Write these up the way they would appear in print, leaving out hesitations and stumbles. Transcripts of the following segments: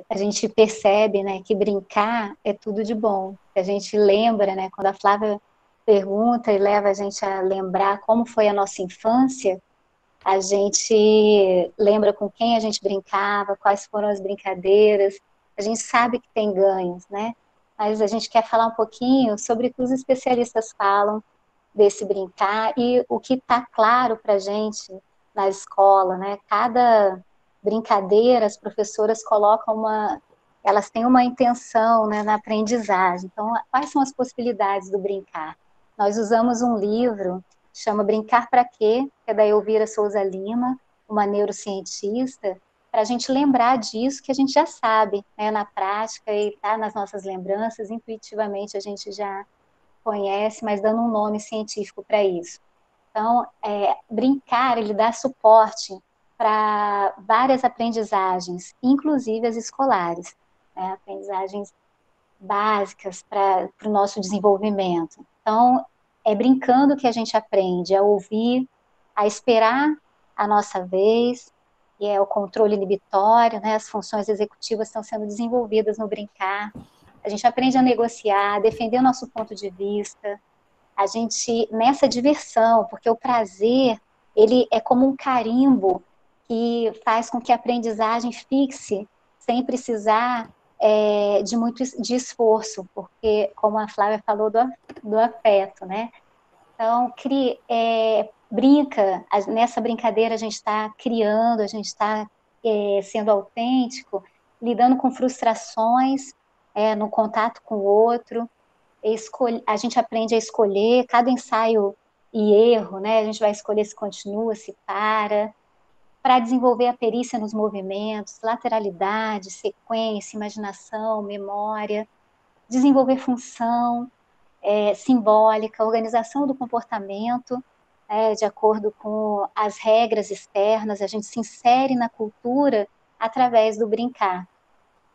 a gente percebe, né, que brincar é tudo de bom. A gente lembra, né, quando a Flávia pergunta e leva a gente a lembrar como foi a nossa infância, a gente lembra com quem a gente brincava, quais foram as brincadeiras. A gente sabe que tem ganhos, né? Mas a gente quer falar um pouquinho sobre o que os especialistas falam desse brincar e o que está claro para a gente na escola, né? Cada brincadeira, as professoras colocam elas têm uma intenção, né, na aprendizagem. Então, quais são as possibilidades do brincar? Nós usamos um livro, chama Brincar para Quê? Que é da Elvira Souza Lima, uma neurocientista, para a gente lembrar disso que a gente já sabe, né, na prática e está nas nossas lembranças, intuitivamente a gente já conhece, mas dando um nome científico para isso. Então, brincar, ele dá suporte para várias aprendizagens, inclusive as escolares, né, aprendizagens básicas para o nosso desenvolvimento. Então, é brincando que a gente aprende a ouvir, a esperar a nossa vez, e é o controle inibitório, né, as funções executivas estão sendo desenvolvidas no brincar. A gente aprende a negociar, a defender o nosso ponto de vista, a gente, nessa diversão, porque o prazer, ele é como um carimbo que faz com que a aprendizagem fixe, sem precisar de muito de esforço, porque, como a Flávia falou, do afeto, né? Então, brinca, nessa brincadeira a gente está criando, a gente está sendo autêntico, lidando com frustrações, no contato com o outro, a gente aprende a escolher cada ensaio e erro, né? A gente vai escolher se continua, se para desenvolver a perícia nos movimentos, lateralidade, sequência, imaginação, memória, desenvolver função simbólica, organização do comportamento, de acordo com as regras externas, a gente se insere na cultura através do brincar.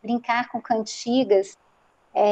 Brincar com cantigas,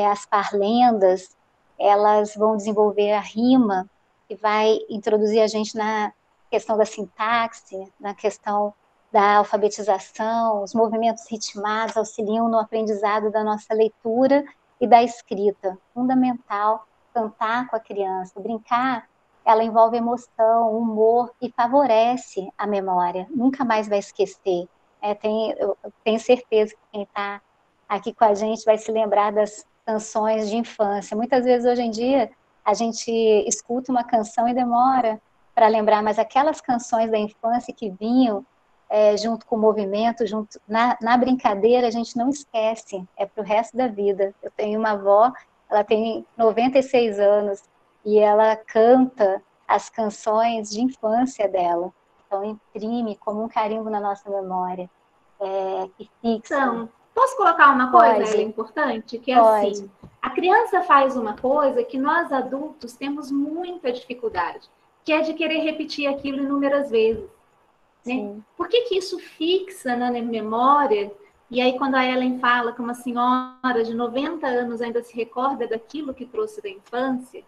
as parlendas, elas vão desenvolver a rima, que vai introduzir a gente na questão da sintaxe, na questão da alfabetização, os movimentos ritmados auxiliam no aprendizado da nossa leitura e da escrita. Fundamental cantar com a criança, brincar, ela envolve emoção, humor e favorece a memória, nunca mais vai esquecer. Eu tenho certeza que quem está aqui com a gente vai se lembrar das canções de infância. Muitas vezes, hoje em dia, a gente escuta uma canção e demora para lembrar, mas aquelas canções da infância que vinham junto com o movimento, na brincadeira, a gente não esquece, é para o resto da vida. Eu tenho uma avó, ela tem 96 anos, e ela canta as canções de infância dela. Então, imprime como um carimbo na nossa memória, que fixa. Então, posso colocar uma coisa, ela é importante? Que é Pode. assim, a criança faz uma coisa que nós adultos temos muita dificuldade, que é de querer repetir aquilo inúmeras vezes. Né? Por que isso fixa na memória? E aí, quando a Ellen fala que uma senhora de 90 anos ainda se recorda daquilo que trouxe da infância,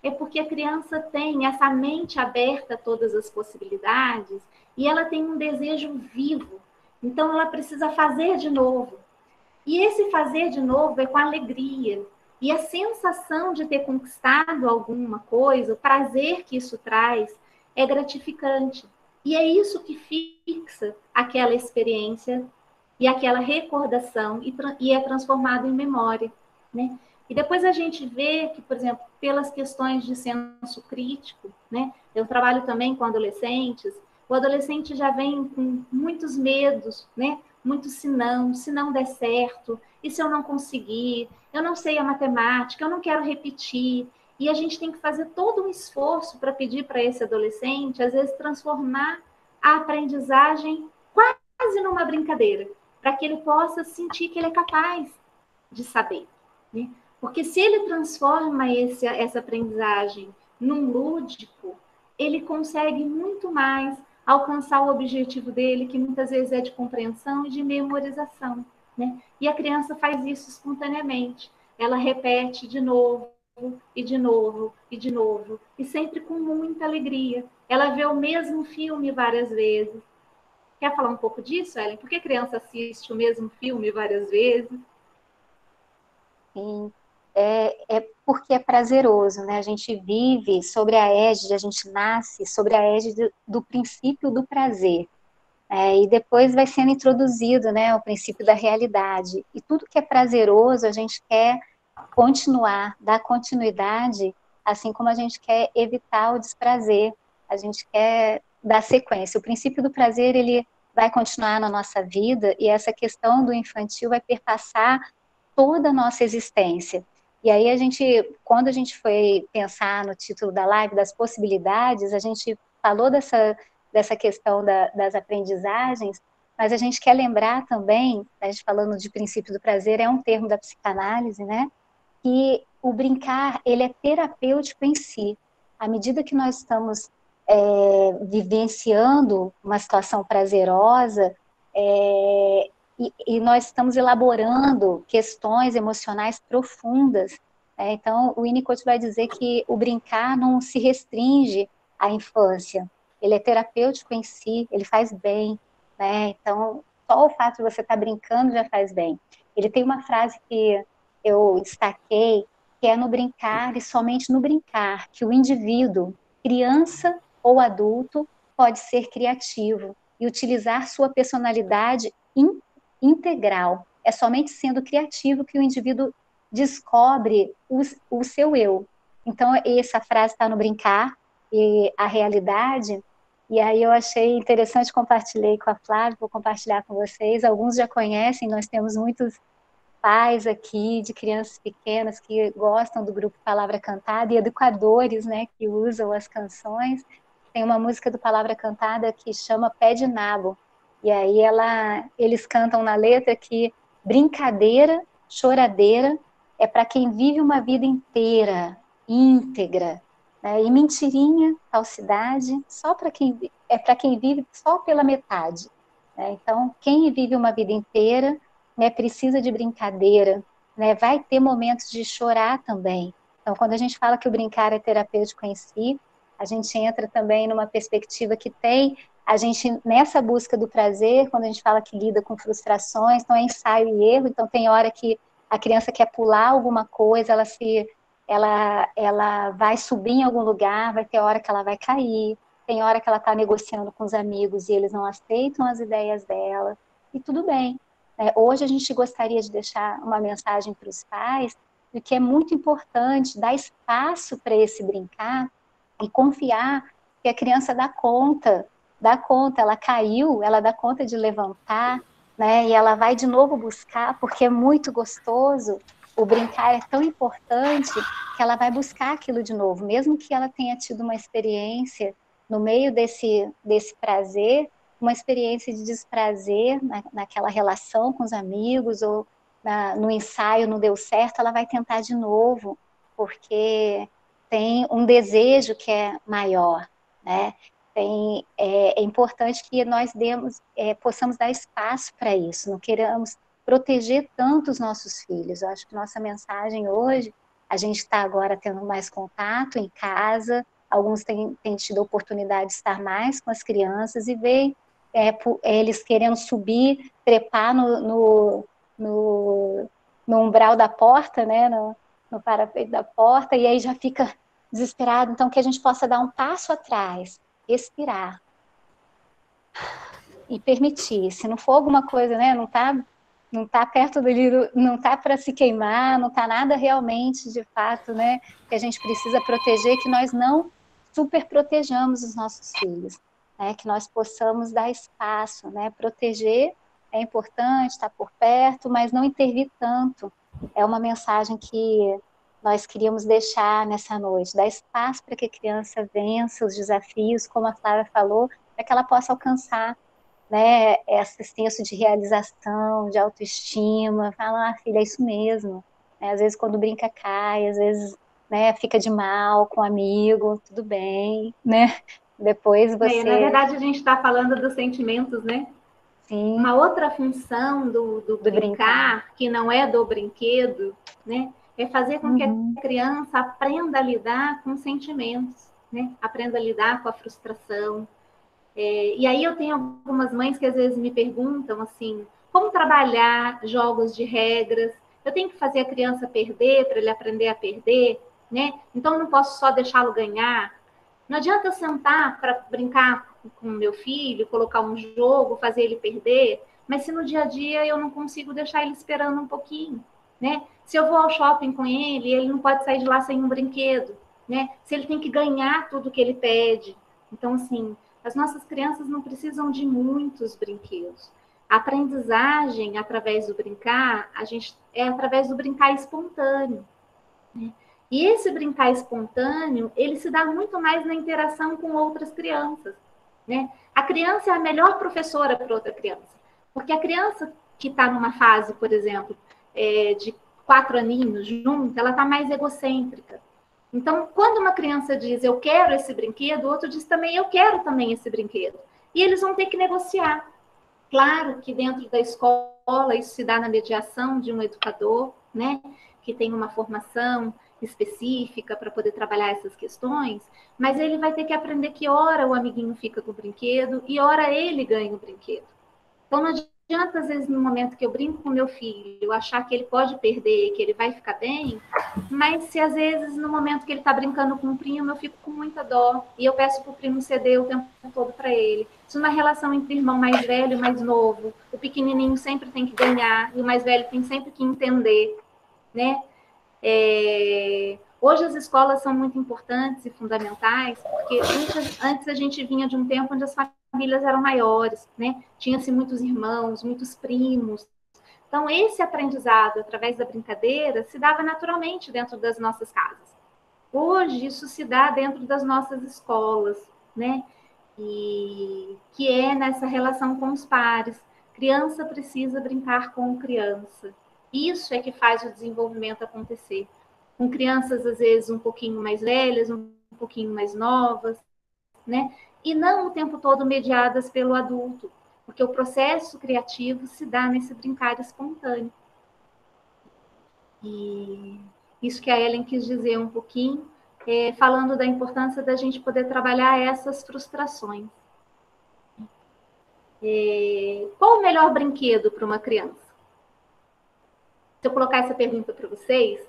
é porque a criança tem essa mente aberta a todas as possibilidades e ela tem um desejo vivo. Então, ela precisa fazer de novo. E esse fazer de novo é com alegria. E a sensação de ter conquistado alguma coisa, o prazer que isso traz, é gratificante. E é isso que fixa aquela experiência e aquela recordação e é transformado em memória, né? E depois a gente vê que, por exemplo, pelas questões de senso crítico, né? Eu trabalho também com adolescentes. O adolescente já vem com muitos medos, né? Muito se não der certo, e se eu não conseguir, eu não sei a matemática, eu não quero repetir. E a gente tem que fazer todo um esforço para pedir para esse adolescente, às vezes, transformar a aprendizagem quase numa brincadeira, para que ele possa sentir que ele é capaz de saber. Né? Porque se ele transforma essa aprendizagem num lúdico, ele consegue muito mais alcançar o objetivo dele, que muitas vezes é de compreensão e de memorização. Né? E a criança faz isso espontaneamente. Ela repete de novo, e de novo, e de novo, e sempre com muita alegria. Ela vê o mesmo filme várias vezes. Quer falar um pouco disso, Ellen? Por que a criança assiste o mesmo filme várias vezes? Sim. É porque é prazeroso, né? A gente vive sobre a égide, a gente nasce sobre a égide do princípio do prazer. E depois vai sendo introduzido, né, o princípio da realidade. E tudo que é prazeroso, a gente quer continuar, dar continuidade, assim como a gente quer evitar o desprazer, a gente quer dar sequência. O princípio do prazer, ele vai continuar na nossa vida, e essa questão do infantil vai perpassar toda a nossa existência. E aí quando a gente foi pensar no título da live, das possibilidades, a gente falou dessa questão das aprendizagens, mas a gente quer lembrar também, a gente falando de princípio do prazer, é um termo da psicanálise, né? Que o brincar, ele é terapêutico em si. À medida que nós estamos vivenciando uma situação prazerosa, e nós estamos elaborando questões emocionais profundas. Então, o Winnicott vai dizer que o brincar não se restringe à infância, ele é terapêutico em si, ele faz bem, né? Então, só o fato de você estar brincando já faz bem. Ele tem uma frase que eu destaquei, que é no brincar e somente no brincar, que o indivíduo, criança ou adulto, pode ser criativo e utilizar sua personalidade integral. É somente sendo criativo que o indivíduo descobre o seu eu. Então, essa frase está no brincar e a realidade. E aí eu achei interessante, compartilhei com a Flávia, vou compartilhar com vocês. Alguns já conhecem, nós temos muitos pais aqui de crianças pequenas que gostam do grupo Palavra Cantada e educadores, né, que usam as canções. Tem uma música do Palavra Cantada que chama Pé de Nabo. E aí eles cantam na letra que brincadeira, choradeira é para quem vive uma vida inteira, íntegra, né? E mentirinha, falsidade, só para quem vive só pela metade, né? Então, quem vive uma vida inteira, né, precisa de brincadeira, né, vai ter momentos de chorar também. Então, quando a gente fala que o brincar é terapêutico em si, a gente entra também numa perspectiva que tem a gente, nessa busca do prazer, quando a gente fala que lida com frustrações, então é ensaio e erro, então tem hora que a criança quer pular alguma coisa, ela vai subir em algum lugar, vai ter hora que ela vai cair, tem hora que ela está negociando com os amigos e eles não aceitam as ideias dela, e tudo bem. Hoje a gente gostaria de deixar uma mensagem para os pais de que é muito importante dar espaço para esse brincar e confiar que a criança dá conta, ela caiu, ela dá conta de levantar, né? E ela vai de novo buscar, porque é muito gostoso. O brincar é tão importante que ela vai buscar aquilo de novo, mesmo que ela tenha tido uma experiência no meio desse prazer, uma experiência de desprazer naquela relação com os amigos ou no ensaio não deu certo, ela vai tentar de novo, porque tem um desejo que é maior, né? É importante que nós possamos dar espaço para isso, não queremos proteger tanto os nossos filhos. Eu acho que nossa mensagem hoje, a gente está agora tendo mais contato em casa, alguns têm tido a oportunidade de estar mais com as crianças e ver eles querendo subir, trepar no umbral da porta, né, no parapeito da porta, e aí já fica desesperado. Então, que a gente possa dar um passo atrás, respirar e permitir. Se não for alguma coisa, né, não tá perto não tá para se queimar, não tá nada realmente, de fato, né, que a gente precisa proteger, que nós não super protejamos os nossos filhos, né, que nós possamos dar espaço, né, proteger é importante, estar por perto, mas não intervir tanto. É uma mensagem que nós queríamos deixar nessa noite, dar espaço para que a criança vença os desafios, como a Flávia falou, para que ela possa alcançar, né, esse senso de realização, de autoestima, falar, filha, é isso mesmo. Às vezes quando brinca cai, às vezes, né, fica de mal com um amigo, tudo bem, né? Depois Na você... verdade, a gente está falando dos sentimentos, né? Sim, Uma outra função do do brincar. brincar, que não é do brinquedo, né? É fazer com que a Uhum. criança aprenda a lidar com sentimentos, né? Aprenda a lidar com a frustração, E aí eu tenho algumas mães que às vezes me perguntam assim, como trabalhar jogos de regras? Eu tenho que fazer a criança perder para ele aprender a perder, né? Então eu não posso só deixá-lo ganhar. Não adianta eu sentar para brincar com o meu filho, colocar um jogo, fazer ele perder, mas se no dia a dia eu não consigo deixar ele esperando um pouquinho, né? Se eu vou ao shopping com ele, ele não pode sair de lá sem um brinquedo, né? Se ele tem que ganhar tudo que ele pede. Então, assim, as nossas crianças não precisam de muitos brinquedos. A aprendizagem através do brincar, é através do brincar espontâneo. Né? E esse brincar espontâneo, ele se dá muito mais na interação com outras crianças. Né? A criança é a melhor professora para outra criança. Porque a criança que está numa fase, por exemplo, de 4 aninhos junto, ela está mais egocêntrica. Então, quando uma criança diz eu quero esse brinquedo, o outro diz também eu quero também esse brinquedo. E eles vão ter que negociar. Claro que dentro da escola isso se dá na mediação de um educador, né, que tem uma formação específica para poder trabalhar essas questões, mas ele vai ter que aprender que hora o amiguinho fica com o brinquedo e hora ele ganha o brinquedo. Então, não adianta, às vezes, no momento que eu brinco com meu filho, eu achar que ele pode perder, que ele vai ficar bem, mas se, às vezes, no momento que ele está brincando com o primo, eu fico com muita dó e eu peço para o primo ceder o tempo todo para ele. Se uma relação entre irmão mais velho e mais novo, o pequenininho sempre tem que ganhar e o mais velho tem sempre que entender, né? Hoje as escolas são muito importantes e fundamentais, porque antes a gente vinha de um tempo onde as famílias eram maiores, né? Tinha-se muitos irmãos, muitos primos. Então, esse aprendizado através da brincadeira se dava naturalmente dentro das nossas casas. Hoje, isso se dá dentro das nossas escolas, né? E que é nessa relação com os pares. Criança precisa brincar com criança. Isso é que faz o desenvolvimento acontecer. Com crianças, às vezes, um pouquinho mais velhas, um pouquinho mais novas, né? E não o tempo todo mediadas pelo adulto, porque o processo criativo se dá nesse brincar espontâneo. E isso que a Ellen quis dizer um pouquinho, falando da importância da gente poder trabalhar essas frustrações. Qual o melhor brinquedo para uma criança? Se eu colocar essa pergunta para vocês,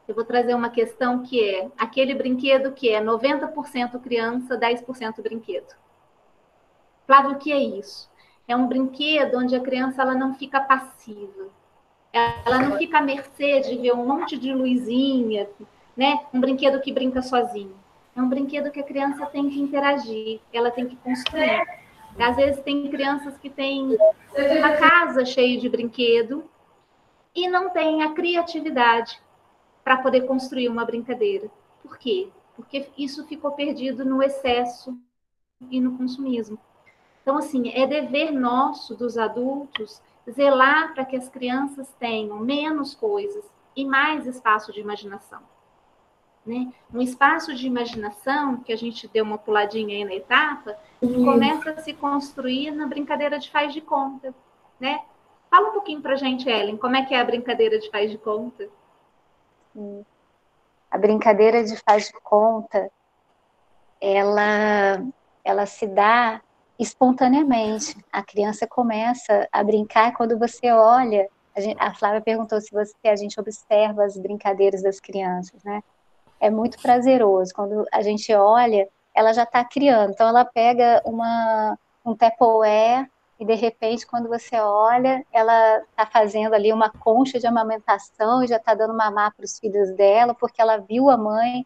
eu vou trazer uma questão que é aquele brinquedo que é 90% criança, 10% brinquedo. Flávio, o que é isso? É um brinquedo onde a criança ela não fica passiva. Ela não fica à mercê de ver um monte de luzinha, né? Um brinquedo que brinca sozinho. É um brinquedo que a criança tem que interagir, ela tem que construir. Às vezes tem crianças que têm uma casa cheia de brinquedo e não tem a criatividade para poder construir uma brincadeira. Por quê? Porque isso ficou perdido no excesso e no consumismo. Então, assim, é dever nosso, dos adultos, zelar para que as crianças tenham menos coisas e mais espaço de imaginação. Né? Um espaço de imaginação, que a gente deu uma puladinha aí na etapa, que começa a se construir na brincadeira de faz de conta. Né? Fala um pouquinho para a gente, Ellen, como é que é a brincadeira de faz de conta? A brincadeira de faz de conta, ela se dá espontaneamente. A criança começa a brincar quando você olha. A Flávia perguntou se a gente observa as brincadeiras das crianças, né? É muito prazeroso. Quando a gente olha, ela já está criando. Então, ela pega um Tupperware e, de repente, quando você olha, ela está fazendo ali uma concha de amamentação e já está dando mamar para os filhos dela, porque ela viu a mãe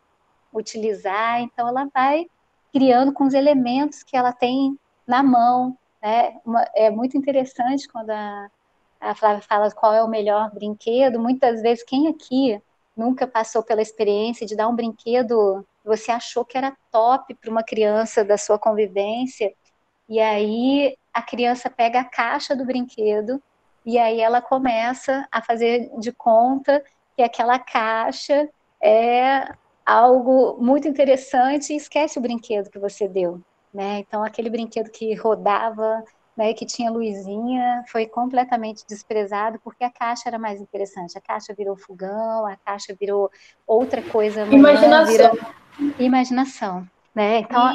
utilizar. Então, ela vai criando com os elementos que ela tem na mão. Né? É muito interessante quando a Flávia fala qual é o melhor brinquedo. Muitas vezes, quem aqui nunca passou pela experiência de dar um brinquedo que você achou que era top para uma criança da sua convivência, e aí a criança pega a caixa do brinquedo e aí ela começa a fazer de conta que aquela caixa é algo muito interessante e esquece o brinquedo que você deu, né? Então aquele brinquedo que rodava, né, que tinha luzinha, foi completamente desprezado porque a caixa era mais interessante. A caixa virou fogão, a caixa virou outra coisa amanhã, Imaginação. imaginação. né? Então,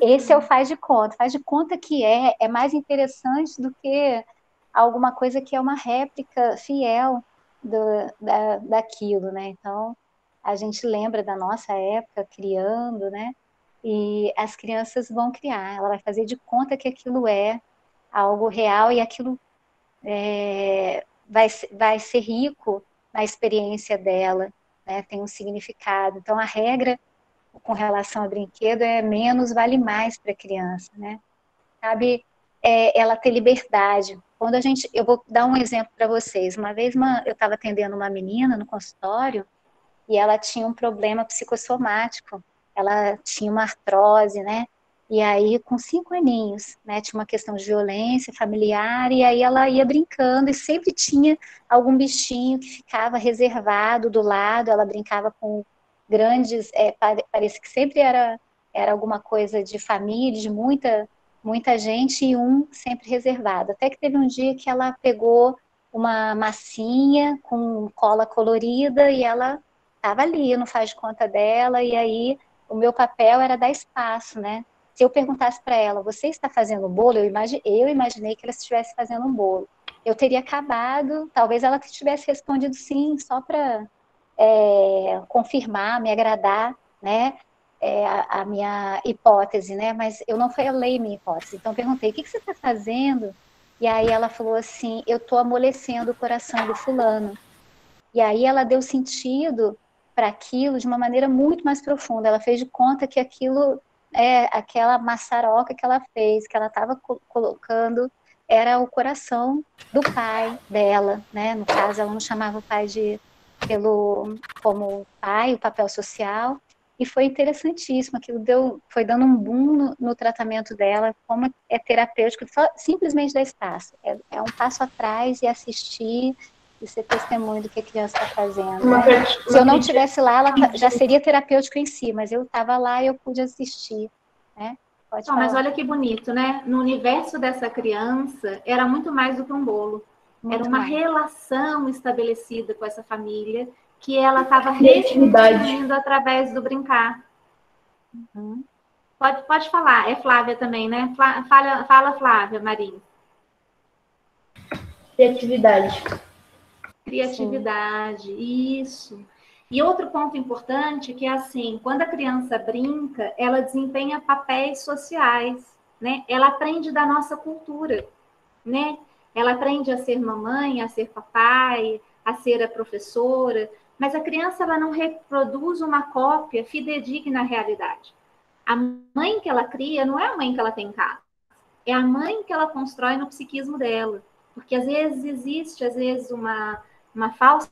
esse é o faz de conta. Faz de conta que é mais interessante do que alguma coisa que é uma réplica fiel daquilo, né? Então, a gente lembra da nossa época criando, né? E as crianças vão criar, ela vai fazer de conta que aquilo é algo real e aquilo vai ser rico na experiência dela, né? Tem um significado. Então, a regra com relação ao brinquedo é menos vale mais para a criança, né? Sabe, ela ter liberdade. Quando eu vou dar um exemplo para vocês. Uma vez eu estava atendendo uma menina no consultório e ela tinha um problema psicossomático. Ela tinha uma artrose, né? E aí, com 5 aninhos, né, tinha uma questão de violência familiar, e aí ela ia brincando, e sempre tinha algum bichinho que ficava reservado do lado, ela brincava com grandes, parece que sempre era alguma coisa de família, de muita gente, e um sempre reservado. Até que teve um dia que ela pegou uma massinha com cola colorida, e ela estava ali, não faz de conta dela, e aí o meu papel era dar espaço, né? Se eu perguntasse para ela, você está fazendo um bolo? Eu imaginei que ela estivesse fazendo um bolo. Eu teria acabado, talvez ela tivesse respondido sim, só para confirmar, me agradar, né? A minha hipótese, né? Mas eu não falei minha hipótese. Então, eu perguntei, o que você está fazendo? E aí ela falou assim, eu estou amolecendo o coração do fulano. E aí ela deu sentido para aquilo de uma maneira muito mais profunda. Ela fez de conta que aquilo aquela maçaroca que ela fez, que ela estava colocando, era o coração do pai dela, né? No caso, ela não chamava o pai como pai, o papel social, e foi interessantíssimo. Aquilo foi dando um boom no tratamento dela, como é terapêutico, simplesmente dar espaço. É um passo atrás e assistir e ser testemunho do que a criança está fazendo. Né? Se eu não estivesse lá, ela já seria terapêutico em si, mas eu estava lá e eu pude assistir. Né? Pode falar. Mas olha que bonito, né? No universo dessa criança, era muito mais do que um bolo. Era uma relação estabelecida com essa família que ela estava reconstruindo através do brincar. Uhum. Pode falar, é Flávia também, né? Fala Flávia, Marinho. Criatividade, sim. Isso. E outro ponto importante que é assim, quando a criança brinca, ela desempenha papéis sociais, né? Ela aprende da nossa cultura, né? Ela aprende a ser mamãe, a ser papai, a ser a professora, mas a criança ela não reproduz uma cópia fidedigna à realidade. A mãe que ela cria não é a mãe que ela tem em casa, é a mãe que ela constrói no psiquismo dela, porque às vezes existe uma falsa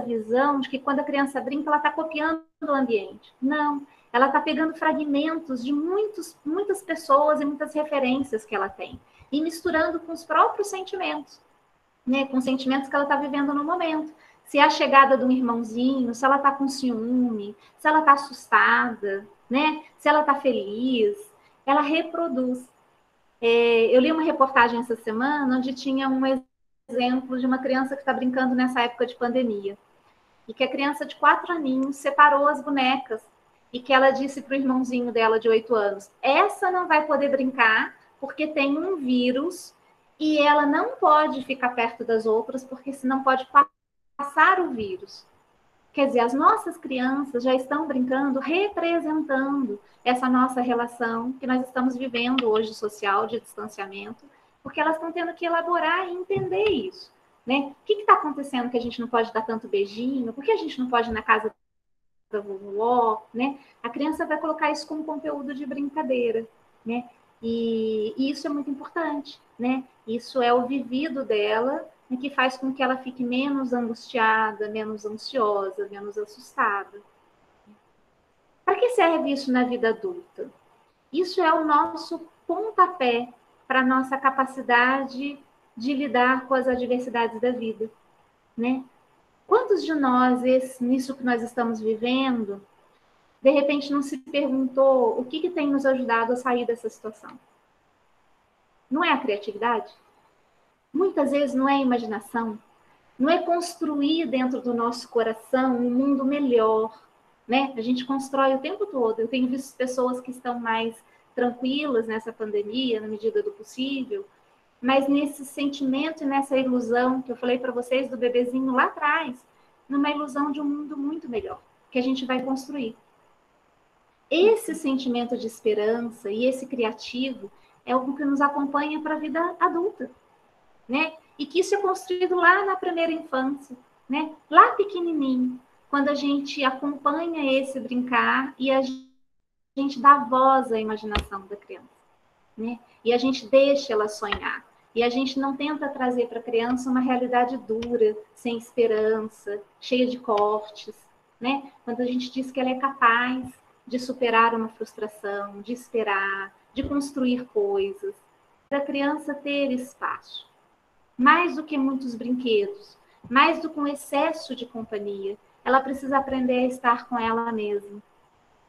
visão de que quando a criança brinca, ela está copiando o ambiente. Não, ela está pegando fragmentos de muitas pessoas e muitas referências que ela tem e misturando com os próprios sentimentos, né? Com os sentimentos que ela está vivendo no momento. Se é a chegada de um irmãozinho, se ela está com ciúme, se ela está assustada, né? Se ela está feliz, ela reproduz. Eu li uma reportagem essa semana onde tinha um exemplo de uma criança que está brincando nessa época de pandemia. E que a criança de 4 aninhos separou as bonecas. E que ela disse para o irmãozinho dela de 8 anos, essa não vai poder brincar porque tem um vírus e ela não pode ficar perto das outras porque senão pode passar o vírus. Quer dizer, as nossas crianças já estão brincando, representando essa nossa relação que nós estamos vivendo hoje social de distanciamento, porque elas estão tendo que elaborar e entender isso. Né? O que está acontecendo que a gente não pode dar tanto beijinho? Por que a gente não pode ir na casa da vovó? Né? A criança vai colocar isso como conteúdo de brincadeira. Né? E isso é muito importante. Né? Isso é o vivido dela, que faz com que ela fique menos angustiada, menos ansiosa, menos assustada. Para que serve isso na vida adulta? Isso é o nosso pontapé para a nossa capacidade de lidar com as adversidades da vida, né? Quantos de nós, nisso que nós estamos vivendo, de repente não se perguntou o que tem nos ajudado a sair dessa situação? Não é a criatividade? Muitas vezes não é a imaginação? Não é construir dentro do nosso coração um mundo melhor, né? A gente constrói o tempo todo. Eu tenho visto pessoas que estão mais tranquilas nessa pandemia, na medida do possível, mas nesse sentimento e nessa ilusão que eu falei para vocês do bebezinho lá atrás, numa ilusão de um mundo muito melhor, que a gente vai construir. Esse sentimento de esperança e esse criativo é algo que nos acompanha para a vida adulta, né? E que isso é construído lá na primeira infância, né? Lá pequenininho, quando a gente acompanha esse brincar e a gente dá voz à imaginação da criança, né? E a gente deixa ela sonhar. E a gente não tenta trazer para a criança uma realidade dura, sem esperança, cheia de cortes, né? Quando a gente diz que ela é capaz de superar uma frustração, de esperar, de construir coisas, para a criança ter espaço. Mais do que muitos brinquedos, mais do que um excesso de companhia, ela precisa aprender a estar com ela mesma.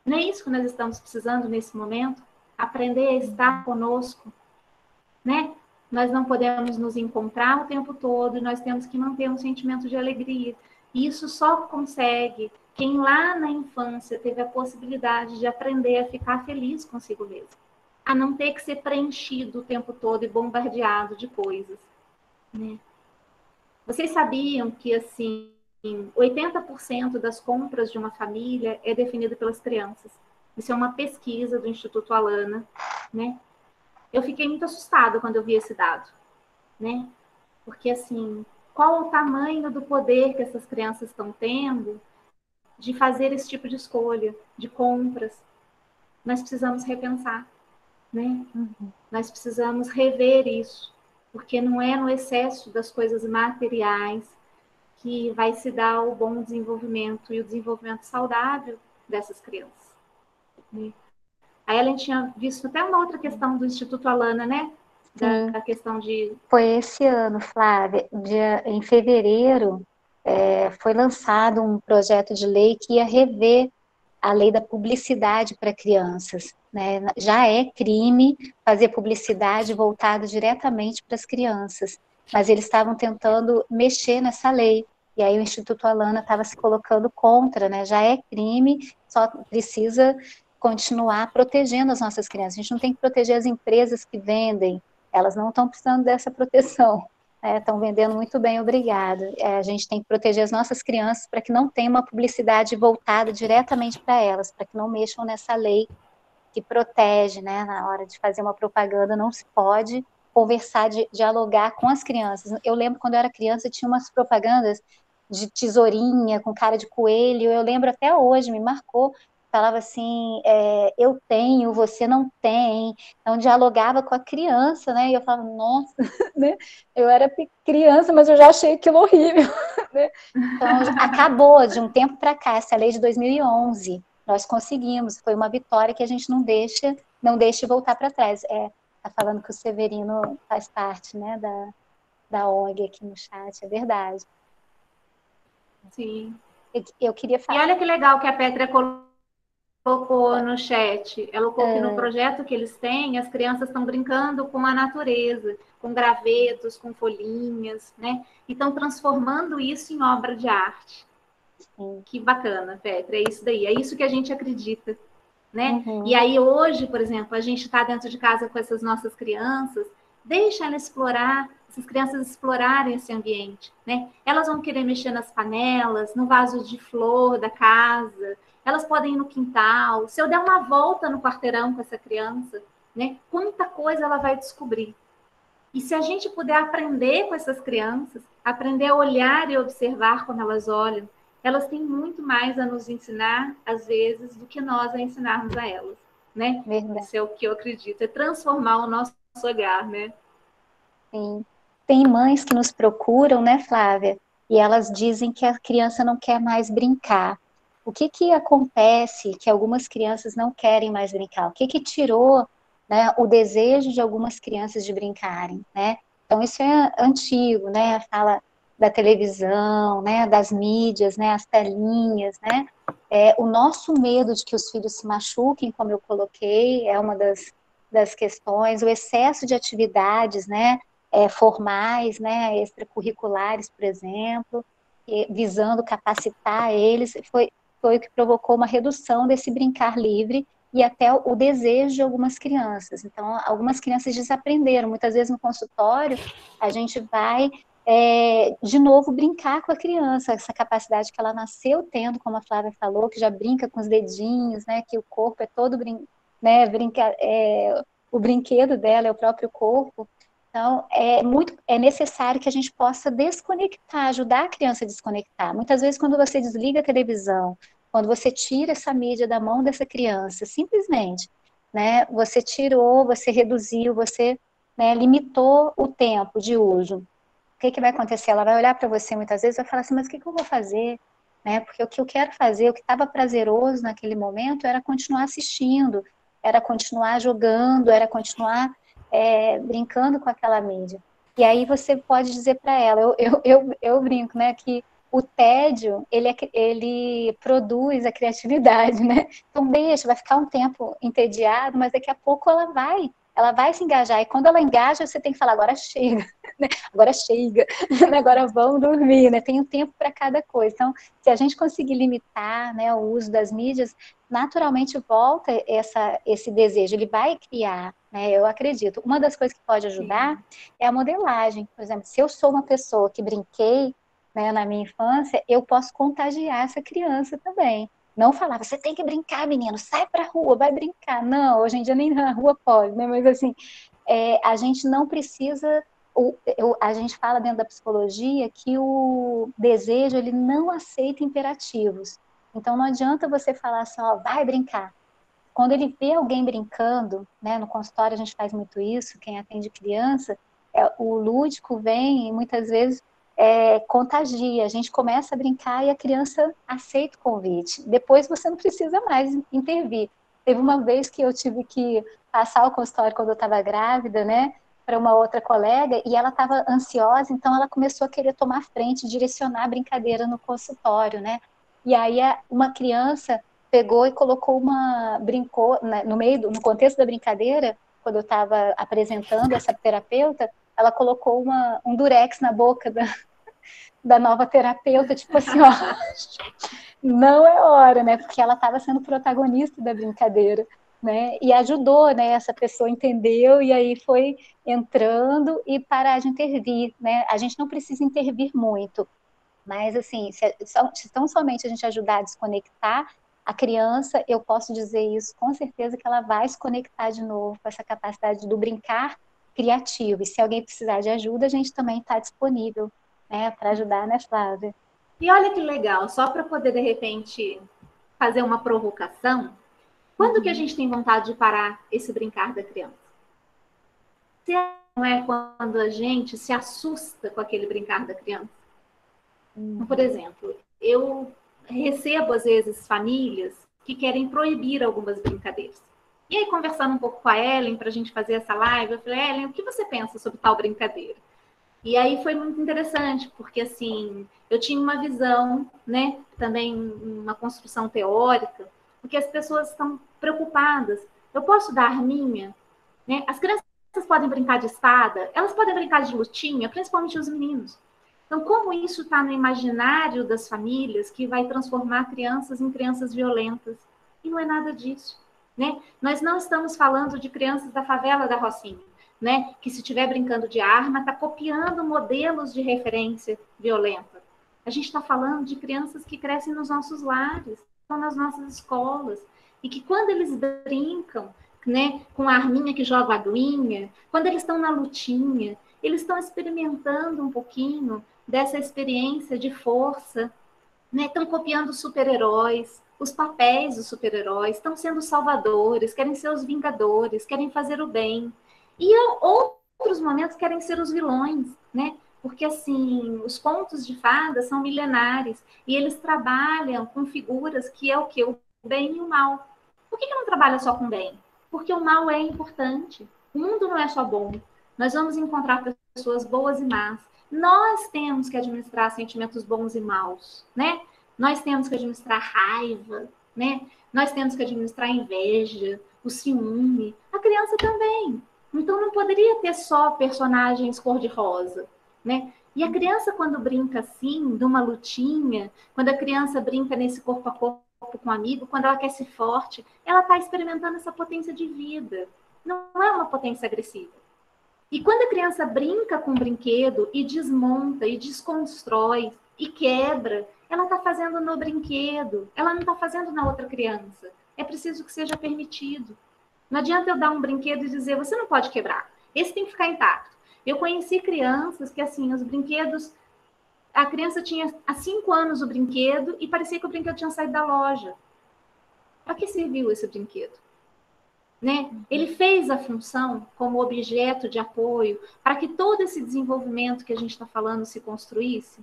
Não é isso que nós estamos precisando nesse momento? Aprender a estar conosco, né? Nós não podemos nos encontrar o tempo todo, nós temos que manter um sentimento de alegria. E isso só consegue quem lá na infância teve a possibilidade de aprender a ficar feliz consigo mesmo, a não ter que ser preenchido o tempo todo e bombardeado de coisas, né? Vocês sabiam que, assim, 80% das compras de uma família é definida pelas crianças? Isso é uma pesquisa do Instituto Alana, né? Eu fiquei muito assustada quando eu vi esse dado, né? Porque, assim, qual o tamanho do poder que essas crianças estão tendo de fazer esse tipo de escolha, de compras? Nós precisamos repensar, né? Nós precisamos rever isso, porque não é no excesso das coisas materiais que vai se dar o bom desenvolvimento e o desenvolvimento saudável dessas crianças, né? A Ellen tinha visto até uma outra questão do Instituto Alana, né? Sim, Da questão de... foi esse ano, Flávia, em fevereiro, foi lançado um projeto de lei que ia rever a lei da publicidade para crianças, né? Já é crime fazer publicidade voltada diretamente para as crianças, mas eles estavam tentando mexer nessa lei, e aí o Instituto Alana estava se colocando contra, né? Já é crime, só precisa continuar protegendo as nossas crianças. A gente não tem que proteger as empresas que vendem, elas não estão precisando dessa proteção. Estão vendendo muito bem, obrigada. A gente tem que proteger as nossas crianças para que não tenha uma publicidade voltada diretamente para elas, para que não mexam nessa lei que protege, né? Na hora de fazer uma propaganda, não se pode conversar, dialogar com as crianças. Eu lembro quando eu era criança, tinha umas propagandas de tesourinha com cara de coelho, eu lembro até hoje, me marcou, falava assim, eu tenho, você não tem, então dialogava com a criança, né, e eu falava, nossa, né, eu era criança, mas eu já achei aquilo horrível, né, então acabou de um tempo para cá, essa lei de 2011, nós conseguimos, foi uma vitória que a gente não deixa voltar para trás, tá falando que o Severino faz parte, né, da ONG aqui no chat, é verdade. Sim. Eu queria E falar. olha que legal que a Petra colocou no chat. Ela colocou que no projeto que eles têm, as crianças estão brincando com a natureza, com gravetos, com folhinhas, né? E estão transformando isso em obra de arte. Sim. Que bacana, Petra. É isso daí. É isso que a gente acredita, né? Uhum. E aí hoje, por exemplo, a gente está dentro de casa com essas nossas crianças, deixa ela explorar, essas crianças explorarem esse ambiente, né? Elas vão querer mexer nas panelas, no vaso de flor da casa, elas podem ir no quintal. Se eu der uma volta no quarteirão com essa criança, né? Quanta coisa ela vai descobrir. E se a gente puder aprender com essas crianças, aprender a olhar e observar como elas olham, elas têm muito mais a nos ensinar, às vezes, do que nós a ensinarmos a elas, né? Verdade. Isso é o que eu acredito, é transformar o nosso olhar, né? Sim. Tem mães que nos procuram, né, Flávia? E elas dizem que a criança não quer mais brincar. O que que acontece que algumas crianças não querem mais brincar? O que que tirou, né, o desejo de algumas crianças de brincarem, né? Então isso é antigo, né? Fala da televisão, né, das mídias, né, as telinhas, né? O nosso medo de que os filhos se machuquem, como eu coloquei, é uma das questões, o excesso de atividades, né, formais, né, extracurriculares, por exemplo, visando capacitar eles, foi foi o que provocou uma redução desse brincar livre e até o desejo de algumas crianças. Então, algumas crianças desaprenderam. Muitas vezes no consultório, a gente vai, de novo, brincar com a criança, essa capacidade que ela nasceu tendo, como a Flávia falou, que já brinca com os dedinhos, né, que o corpo é todo, né, o brinquedo dela é o próprio corpo. Então, é necessário que a gente possa desconectar, ajudar a criança a desconectar. Muitas vezes, quando você desliga a televisão, quando você tira essa mídia da mão dessa criança, simplesmente, né, você tirou, você reduziu, você, né, limitou o tempo de uso. O que vai acontecer? Ela vai olhar para você muitas vezes e vai falar assim, mas o que eu vou fazer? Né, porque o que eu quero fazer, o que estava prazeroso naquele momento, era continuar assistindo, era continuar jogando, era continuar brincando com aquela mídia. E aí você pode dizer para ela, eu brinco, né, que o tédio, ele produz a criatividade, né? Então deixa, vai ficar um tempo entediado, mas daqui a pouco ela vai se engajar. E quando ela engaja, você tem que falar, agora chega, né? Agora chega, agora vamos dormir, né? Tem um tempo para cada coisa. Então, se a gente conseguir limitar, né, o uso das mídias, naturalmente volta esse desejo, ele vai criar, né? Eu acredito. Uma das coisas que pode ajudar é a modelagem. Por exemplo, se eu sou uma pessoa que brinquei, né, na minha infância, eu posso contagiar essa criança também. Não falar, você tem que brincar, menino, sai pra rua, vai brincar. Não, hoje em dia nem na rua pode, né? Mas assim, a gente não precisa. A gente fala dentro da psicologia que o desejo, ele não aceita imperativos. Então não adianta você falar assim, ó, vai brincar. Quando ele vê alguém brincando, né, no consultório a gente faz muito isso, quem atende criança, o lúdico vem e muitas vezes contagia, a gente começa a brincar e a criança aceita o convite. Depois você não precisa mais intervir. Teve uma vez que eu tive que passar o consultório quando eu estava grávida, né, para uma outra colega, e ela estava ansiosa, então ela começou a querer tomar frente, direcionar a brincadeira no consultório, né, e aí uma criança pegou e colocou brincou, né, no contexto da brincadeira, quando eu estava apresentando essa terapeuta, ela colocou um durex na boca da nova terapeuta, tipo assim, ó, não é hora, né, porque ela estava sendo protagonista da brincadeira, né, e ajudou, né, essa pessoa entendeu, e aí foi entrando e parar de intervir, né, a gente não precisa intervir muito, mas assim, se tão somente a gente ajudar a desconectar a criança, eu posso dizer isso com certeza que ela vai se conectar de novo com essa capacidade do brincar criativo. E se alguém precisar de ajuda, a gente também está disponível, né, para ajudar, né, Flávia? E olha que legal, só para poder, de repente, fazer uma provocação, quando que a gente tem vontade de parar esse brincar da criança? Se não é quando a gente se assusta com aquele brincar da criança? Por exemplo, eu recebo, às vezes, famílias que querem proibir algumas brincadeiras. E aí, conversando um pouco com a Ellen, para a gente fazer essa live, eu falei, Ellen, o que você pensa sobre tal brincadeira? E aí foi muito interessante, porque, assim, eu tinha uma visão, né, também uma construção teórica, porque as pessoas estão preocupadas. Eu posso dar arminha? Né? As crianças podem brincar de espada, elas podem brincar de lutinha, principalmente os meninos. Então, como isso está no imaginário das famílias, que vai transformar crianças em crianças violentas? E não é nada disso, né? Nós não estamos falando de crianças da favela da Rocinha, né? Que se estiver brincando de arma, está copiando modelos de referência violenta. A gente está falando de crianças que crescem nos nossos lares, estão nas nossas escolas, e que quando eles brincam, né, com a arminha que joga a aguinha, quando eles estão na lutinha, eles estão experimentando um pouquinho dessa experiência de força, né? Estão copiando super-heróis, os papéis dos super-heróis, estão sendo salvadores, querem ser os vingadores, querem fazer o bem. E em outros momentos querem ser os vilões, né? Porque, assim, os contos de fadas são milenares e eles trabalham com figuras que é o quê? O bem e o mal. Por que não trabalha só com bem? Porque o mal é importante. O mundo não é só bom. Nós vamos encontrar pessoas boas e más. Nós temos que administrar sentimentos bons e maus, né? Nós temos que administrar raiva, né? Nós temos que administrar inveja, o ciúme. A criança também. Então não poderia ter só personagens cor-de-rosa, né? E a criança, quando brinca assim, de uma lutinha, quando a criança brinca nesse corpo a corpo corpo com um amigo, quando ela quer ser forte, ela está experimentando essa potência de vida. Não é uma potência agressiva. E quando a criança brinca com o brinquedo e desmonta e desconstrói e quebra, ela está fazendo no brinquedo, ela não está fazendo na outra criança. É preciso que seja permitido. Não adianta eu dar um brinquedo e dizer, você não pode quebrar, esse tem que ficar intacto. Eu conheci crianças que, assim, os brinquedos, a criança tinha há 5 anos o brinquedo e parecia que o brinquedo tinha saído da loja. Para que serviu esse brinquedo? Né? Ele fez a função como objeto de apoio para que todo esse desenvolvimento que a gente está falando se construísse?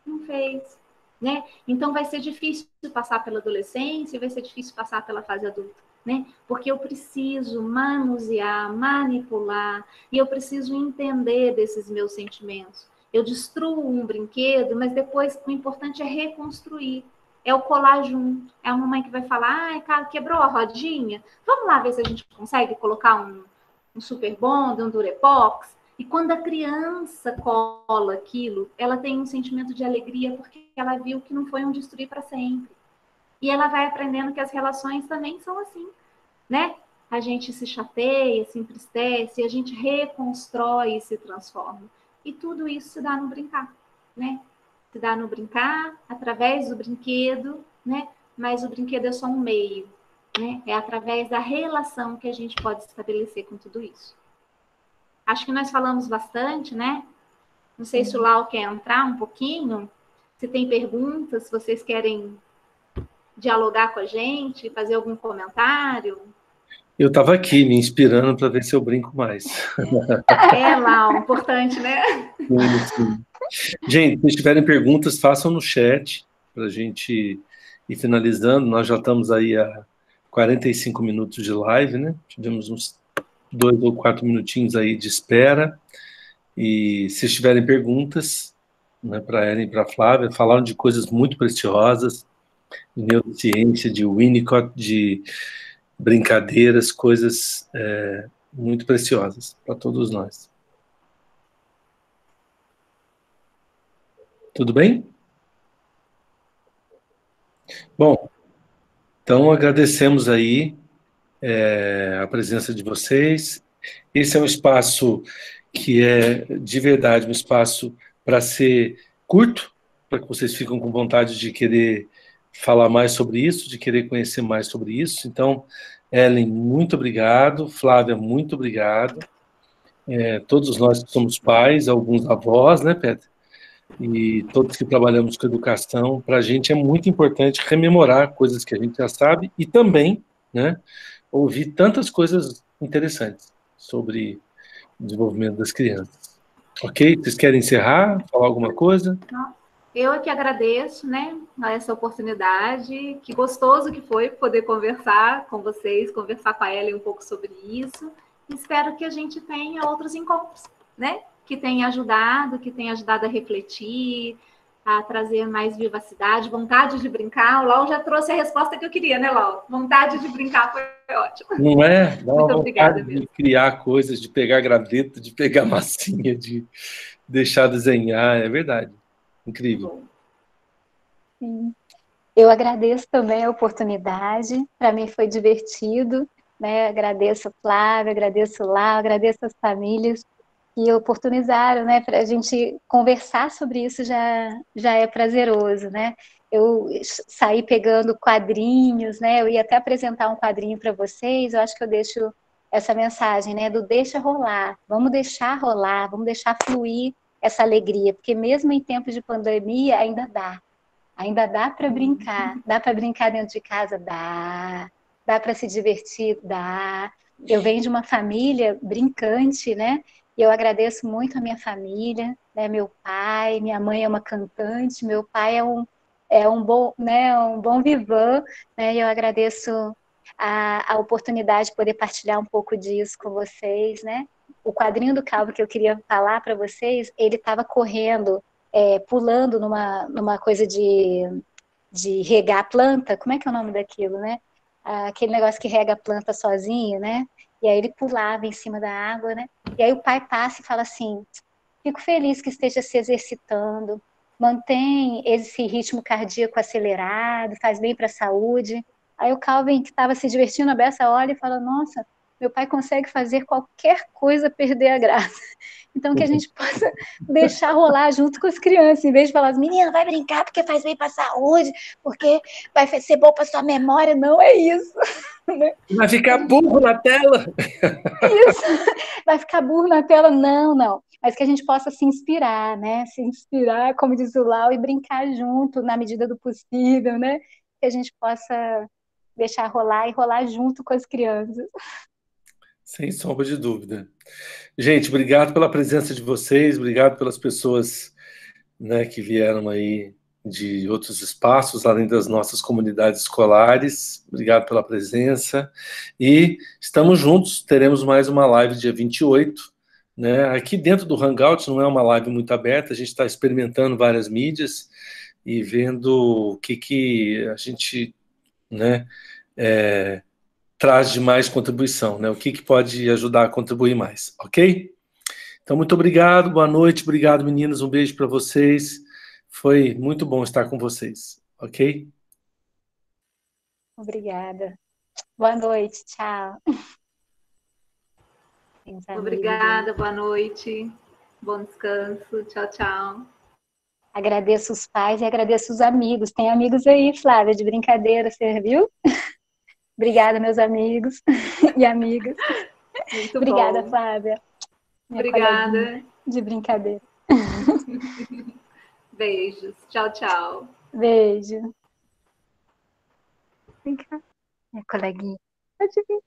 Não fez. Né? Então vai ser difícil passar pela adolescência, vai ser difícil passar pela fase adulta. Né? Porque eu preciso manusear, manipular, e eu preciso entender desses meus sentimentos. Eu destruo um brinquedo, mas depois o importante é reconstruir. É o colar junto. É a mamãe que vai falar, ai, cara, quebrou a rodinha? Vamos lá ver se a gente consegue colocar um Super Bond, um Durepox. E quando a criança cola aquilo, ela tem um sentimento de alegria porque ela viu que não foi um destruir para sempre. E ela vai aprendendo que as relações também são assim, né? A gente se chateia, se entristece, a gente reconstrói e se transforma. E tudo isso se dá no brincar, né? Se dá no brincar, através do brinquedo, né? Mas o brinquedo é só um meio, né? É através da relação que a gente pode estabelecer com tudo isso. Acho que nós falamos bastante, né? Não sei se o Lau quer entrar um pouquinho, se tem perguntas, se vocês querem dialogar com a gente, fazer algum comentário. Eu estava aqui me inspirando para ver se eu brinco mais. É, Lau, importante, né? Sim, sim. Gente, se tiverem perguntas, façam no chat para a gente ir finalizando. Nós já estamos aí a 45 minutos de live, né? Tivemos uns 2 ou 4 minutinhos aí de espera. E se tiverem perguntas, né, para a Ellen e para a Flávia, falaram de coisas muito preciosas, de neurociência, de Winnicott, de brincadeiras, coisas muito preciosas para todos nós. Tudo bem? Bom, então agradecemos aí a presença de vocês. Esse é um espaço que é, de verdade, um espaço para ser curto, para que vocês fiquem com vontade de querer falar mais sobre isso, de querer conhecer mais sobre isso. Então, Ellen, muito obrigado. Flávia, muito obrigado. Todos nós que somos pais, alguns avós, né, Petra? E todos que trabalhamos com educação, para a gente é muito importante rememorar coisas que a gente já sabe e também, né, ouvir tantas coisas interessantes sobre o desenvolvimento das crianças. Ok? Vocês querem encerrar? Falar alguma coisa? Eu é que agradeço, né, essa oportunidade. Que gostoso que foi poder conversar com vocês, conversar com a Ellen um pouco sobre isso. Espero que a gente tenha outros encontros, né? Que tenha ajudado a refletir, a trazer mais vivacidade, vontade de brincar. O Lau já trouxe a resposta que eu queria, né, Lau? Vontade de brincar foi ótimo. Não é? Dá uma Muito obrigada vontade mesmo. de criar coisas, de pegar graveto, de pegar massinha, de deixar desenhar. É verdade. Incrível. Sim. Eu agradeço também a oportunidade. Para mim foi divertido, né? Agradeço a Flávia, agradeço o Lau, agradeço as famílias que oportunizaram, né, para a gente conversar sobre isso já é prazeroso, né? Eu saí pegando quadrinhos, né? Eu ia até apresentar um quadrinho para vocês. Eu acho que eu deixo essa mensagem, né, do deixa rolar, vamos deixar fluir essa alegria, porque mesmo em tempos de pandemia ainda dá para brincar dentro de casa, dá para se divertir, dá. Eu venho de uma família brincante, né? E eu agradeço muito a minha família, né? Meu pai, minha mãe é uma cantante, meu pai é um bom, né? Um bom vivan, né? E eu agradeço a oportunidade de poder partilhar um pouco disso com vocês, né? O quadrinho do Calvo que eu queria falar para vocês, ele estava correndo, pulando numa coisa de regar a planta, como é que é o nome daquilo, né? Aquele negócio que rega a planta sozinho, né? E aí ele pulava em cima da água, né? E aí o pai passa e fala assim, fico feliz que esteja se exercitando, mantém esse ritmo cardíaco acelerado, faz bem para a saúde. Aí o Calvin, que estava se divertindo, a beça olha e fala, nossa, meu pai consegue fazer qualquer coisa perder a graça. Então, que a gente possa deixar rolar junto com as crianças, em vez de falar, menina, vai brincar porque faz bem para a saúde, porque vai ser bom para sua memória. Não é isso. Vai ficar burro na tela. Isso. Vai ficar burro na tela. Não, não. Mas que a gente possa se inspirar, né? Se inspirar, como diz o Lau, e brincar junto, na medida do possível, né? Que a gente possa deixar rolar e rolar junto com as crianças. Sem sombra de dúvida. Gente, obrigado pela presença de vocês, obrigado pelas pessoas, né, que vieram aí de outros espaços, além das nossas comunidades escolares. Obrigado pela presença. E estamos juntos, teremos mais uma live dia 28, né? Aqui dentro do Hangout não é uma live muito aberta, a gente está experimentando várias mídias e vendo o que a gente, né, traz de mais contribuição, né? O que pode ajudar a contribuir mais, ok? Então, muito obrigado, boa noite, obrigado, meninas, um beijo para vocês. Foi muito bom estar com vocês, ok? Obrigada. Boa noite, tchau. Obrigada, boa noite, bom descanso, tchau, tchau. Agradeço os pais e agradeço os amigos. Tem amigos aí, Flávia, de brincadeira, você viu? Obrigada, meus amigos e amigas. Muito Obrigada, bom. Flávia. Obrigada. De brincadeira. Beijos. Tchau, tchau. Beijo. Vem cá, minha coleguinha. Pode vir.